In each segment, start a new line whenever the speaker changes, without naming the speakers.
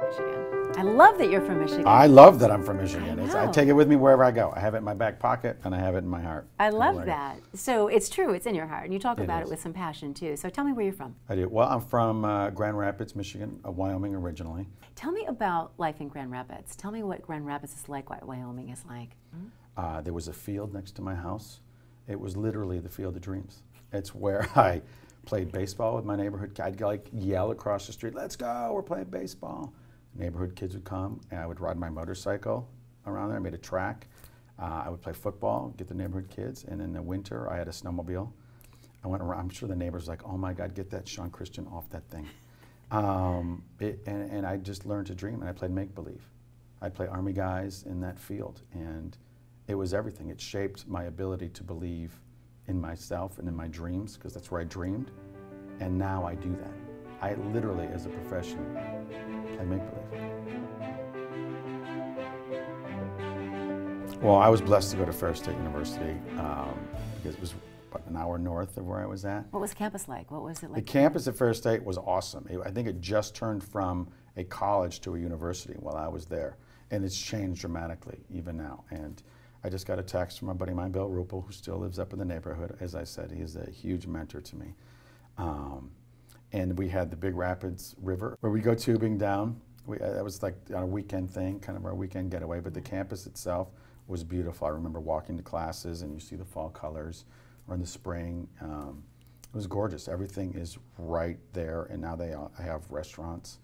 Michigan. I love that you're from Michigan.
I love that I'm from Michigan. I
know.
take it with me wherever I go. I have it in my back pocket and I have it in my heart.
I love that. So it's true, it's in your heart, and you talk about
is.
it with some passion too. So tell me where you're from.
I do. Well, I'm from Grand Rapids, Michigan, Wyoming originally.
Tell me about life in Grand Rapids. Tell me what Grand Rapids is like, what Wyoming is like.
There was a field next to my house. It was literally the field of dreams. It's where I played baseball with my neighborhood. I'd like yell across the street, "Let's go, we're playing baseball." Neighborhood kids would come, and I would ride my motorcycle around there. I made a track. I would play football, get the neighborhood kids, and in the winter, I had a snowmobile. I went around. I'm sure the neighbors were like, "Oh my God, get that Shawn Christian off that thing." And I just learned to dream, and I played make-believe. I'd play Army guys in that field, and it was everything. It shaped my ability to believe in myself and in my dreams, because that's where I dreamed, and now I do that. I literally, as a profession, play make-believe. Well, I was blessed to go to Fair State University because it was about an hour north of where I was at.
What was campus like? What was it like?
The campus at Fair State was awesome. I think it just turned from a college to a university while I was there, and it's changed dramatically even now. And I just got a text from my buddy of mine, Bill Rupel, who still lives up in the neighborhood. As I said, he is a huge mentor to me. And we had the Big Rapids River where we go tubing down. That was like on a weekend thing, kind of our weekend getaway, but the campus itself was beautiful. I remember walking to classes and you see the fall colors, or in the spring. It was gorgeous. Everything is right there, and now they have restaurants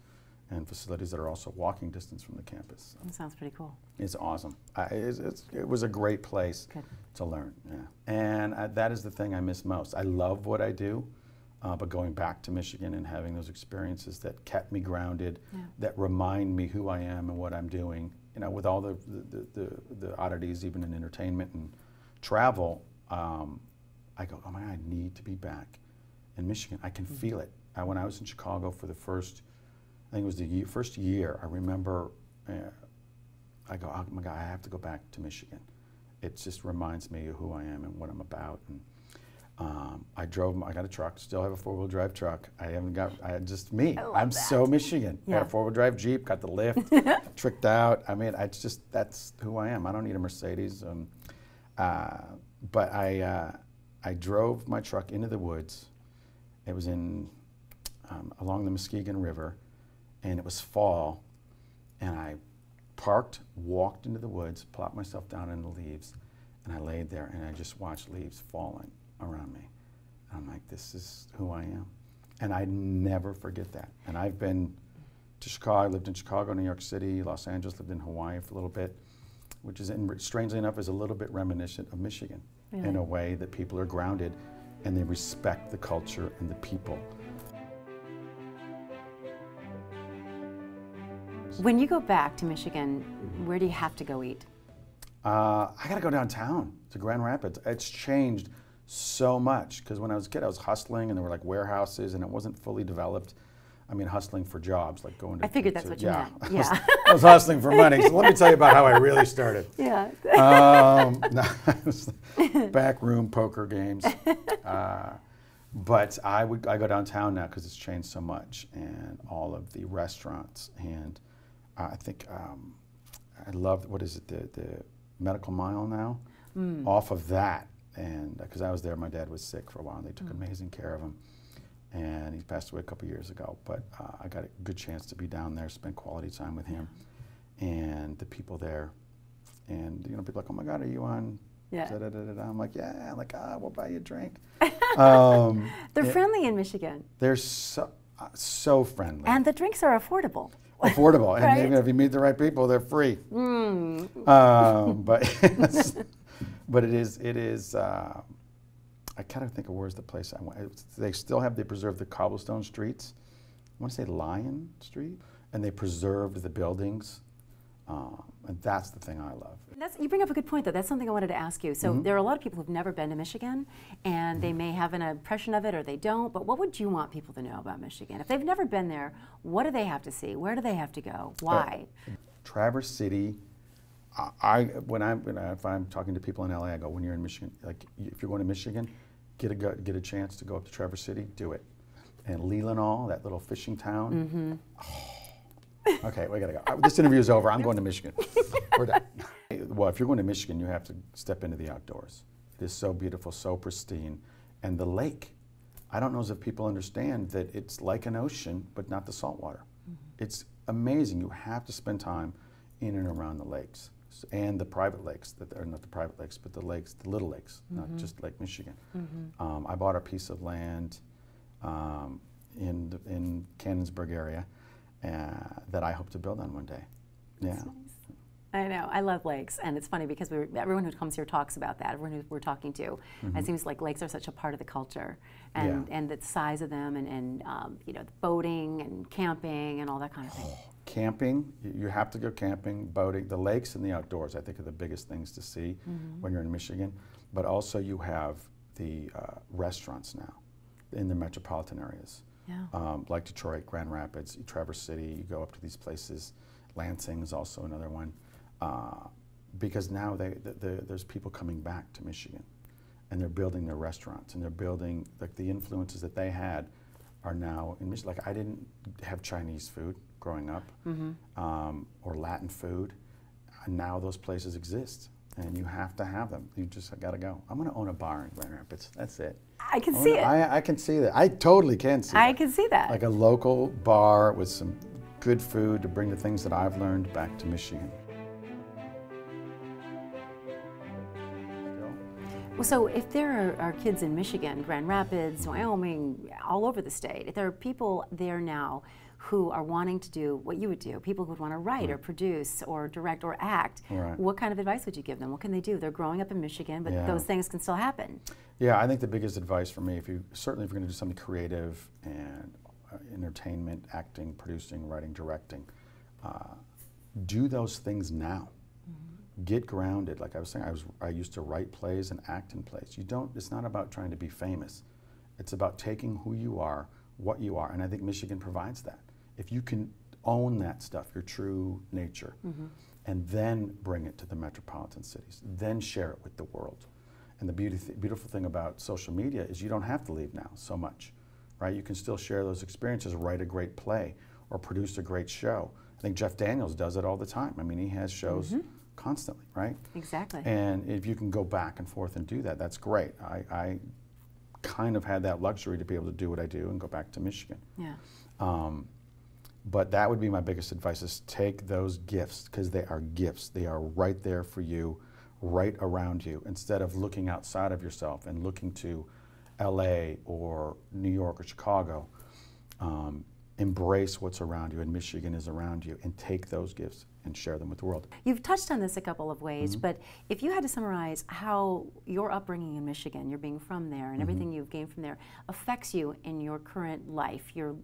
and facilities that are also walking distance from the campus.
That sounds pretty cool.
It's awesome. It was a great place to learn, yeah. And that is the thing I miss most. I love what I do, but going back to Michigan and having those experiences that kept me grounded, that remind me who I am and what I'm doing, you know, with all the oddities, even in entertainment and travel, I go, oh my God, I need to be back in Michigan. I can feel it. When I was in Chicago for the first, I think it was the first year, I remember, I go, oh my God, I have to go back to Michigan. It just reminds me of who I am and what I'm about. And I got a truck, still have a 4-wheel drive truck. I had just me. I'm so Michigan. Yeah. Got a 4-wheel drive Jeep, got the lift, tricked out. I mean, that's who I am. I don't need a Mercedes. But I drove my truck into the woods. It was along the Muskegon River, and it was fall, and I parked, walked into the woods, plopped myself down in the leaves, and I laid there, and I just watched leaves falling around me. And I'm like, this is who I am. And I never forget that. And I've been to Chicago, I lived in Chicago, New York City, Los Angeles, lived in Hawaii for a little bit, which is, strangely enough, is a little bit reminiscent of Michigan in a way that people are grounded and they respect the culture and the people.
When you go back to Michigan, where do you have to go eat?
I got to go downtown to Grand Rapids. It's changed so much, because when I was a kid, I was hustling, and there were like warehouses, and it wasn't fully developed. I mean, hustling for jobs, like going to...
I figured that's what you meant. Yeah.
I was hustling for money. So let me tell you about how I really started.
Yeah.
Backroom poker games. But I go downtown now because it's changed so much, and all of the restaurants, and I think I love, what is it, the Medical Mile now? Off of that, and because I was there, my dad was sick for a while, and they took amazing care of him, and he passed away a couple years ago, but I got a good chance to be down there, spend quality time with him, and the people there, and you know, people are like, oh my God, are you on? Yeah. Da, da, da, da, da. I'm like, yeah. I'm like, we'll buy you a drink.
They're friendly in Michigan.
They're so friendly.
And the drinks are affordable.
Affordable, and
right?
even if you meet the right people, they're free. But it is. I kind of think of where's the place I went. They preserve the cobblestone streets. I want to say Lion Street, and they preserved the buildings. And that's the thing I love.
You bring up a good point, though. That's something I wanted to ask you. So there are a lot of people who've never been to Michigan, and they may have an impression of it or they don't, but what would you want people to know about Michigan? If they've never been there, what do they have to see? Where do they have to go? Why?
Traverse City, if I'm talking to people in LA, I go, when you're in Michigan, like if you're going to Michigan, get a chance to go up to Traverse City, do it. And Leelanau, that little fishing town, Okay, we gotta go. This interview is over. I'm going to Michigan. We're done. Well, if you're going to Michigan, you have to step into the outdoors. It is so beautiful, so pristine. And the lake, I don't know if people understand that it's like an ocean, but not the salt water. It's amazing. You have to spend time in and around the lakes and the private lakes, that are not the private lakes, but the lakes, the little lakes, not just Lake Michigan. I bought a piece of land in Cannonsburg area that I hope to build on one day. Yeah.
That's nice. I know. I love lakes, and it's funny because everyone who comes here talks about that. Everyone who we're talking to, it seems like lakes are such a part of the culture, and the size of them, and you know, the boating and camping and all that kind of thing.
Camping, you have to go camping, boating. The lakes and the outdoors, I think, are the biggest things to see when you're in Michigan. But also, you have the restaurants now in the metropolitan areas, like Detroit, Grand Rapids, Traverse City. You go up to these places. Lansing is also another one. Because now there's people coming back to Michigan, and they're building their restaurants, and they're building, like, the influences that they had are now in Michigan. Like, I didn't have Chinese food growing up, or Latin food, and now those places exist, and you have to have them. You just gotta go. I'm gonna own a bar in Grand Rapids. That's it.
I can see it.
I can see that. I totally can see that.
I can see that.
Like a local bar with some good food to bring the things that I've learned back to Michigan.
Well, so if there are kids in Michigan, Grand Rapids, Wyoming, all over the state, if there are people there now who are wanting to do what you would do, people who would want to write or produce or direct or act, what kind of advice would you give them? What can they do? They're growing up in Michigan, but those things can still happen. Yeah,
I think the biggest advice for me, certainly if you're going to do something creative and entertainment, acting, producing, writing, directing, do those things now. Get grounded. Like I was saying, I used to write plays and act in plays. It's not about trying to be famous. It's about taking who you are, what you are, and I think Michigan provides that. If you can own that stuff, your true nature, and then bring it to the metropolitan cities, then share it with the world. And the beautiful thing about social media is you don't have to leave now so much, right? You can still share those experiences, write a great play, or produce a great show. I think Jeff Daniels does it all the time. I mean, he has shows constantly, right?
Exactly.
And if you can go back and forth and do that, that's great. I kind of had that luxury to be able to do what I do and go back to Michigan.
Yeah.
But that would be my biggest advice, is take those gifts, because they are gifts. They are right there for you, right around you, instead of looking outside of yourself and looking to LA or New York or Chicago. Embrace what's around you, and Michigan is around you, and take those gifts and share them with the world.
You've touched on this a couple of ways, but if you had to summarize how your upbringing in Michigan, your being from there, and everything you've gained from there, affects you in your current life, your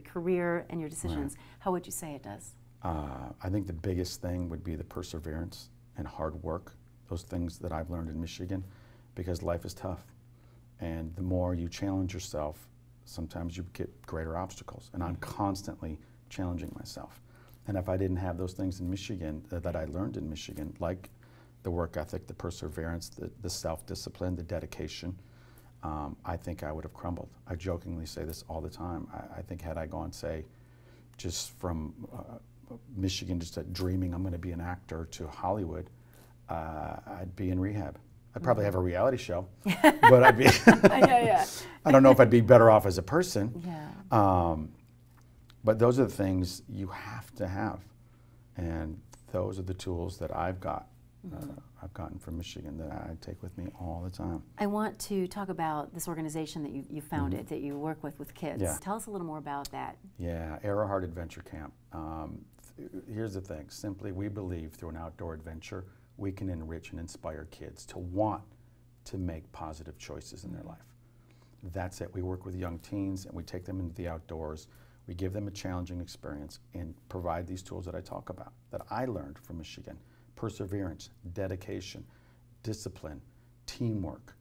career, and your decisions, how would you say it does?
I think the biggest thing would be the perseverance and hard work, those things that I've learned in Michigan, because life is tough. And the more you challenge yourself, sometimes you get greater obstacles, and I'm constantly challenging myself. And if I didn't have those things in Michigan that I learned in Michigan, like the work ethic, the perseverance, the self-discipline, the dedication, I think I would have crumbled. I jokingly say this all the time. I think had I gone, say, just from Michigan, just dreaming I'm going to be an actor, to Hollywood, I'd be in rehab. I'd probably have a reality show, but I'd be, I don't know if I'd be better off as a person. But those are the things you have to have. And those are the tools that I've gotten from Michigan that I take with me all the time.
I want to talk about this organization that you founded, that you work with kids. Tell us a little more about that.
Yeah, Arrowheart Adventure Camp. Here's the thing, simply we believe through an outdoor adventure, we can enrich and inspire kids to want to make positive choices in their life. That's it. We work with young teens, and we take them into the outdoors. We give them a challenging experience and provide these tools that I talk about, that I learned from Michigan: perseverance, dedication, discipline, teamwork.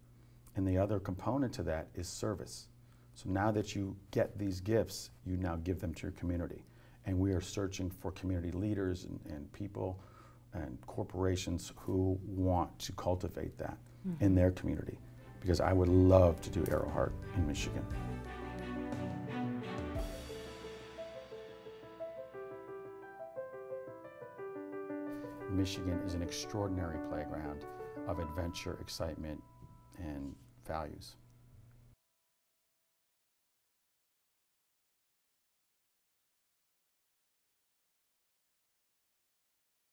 And the other component to that is service. So now that you get these gifts, you now give them to your community. And we are searching for community leaders and people and corporations who want to cultivate that in their community, because I would love to do Arrowheart in Michigan. Michigan is an extraordinary playground of adventure, excitement, and values.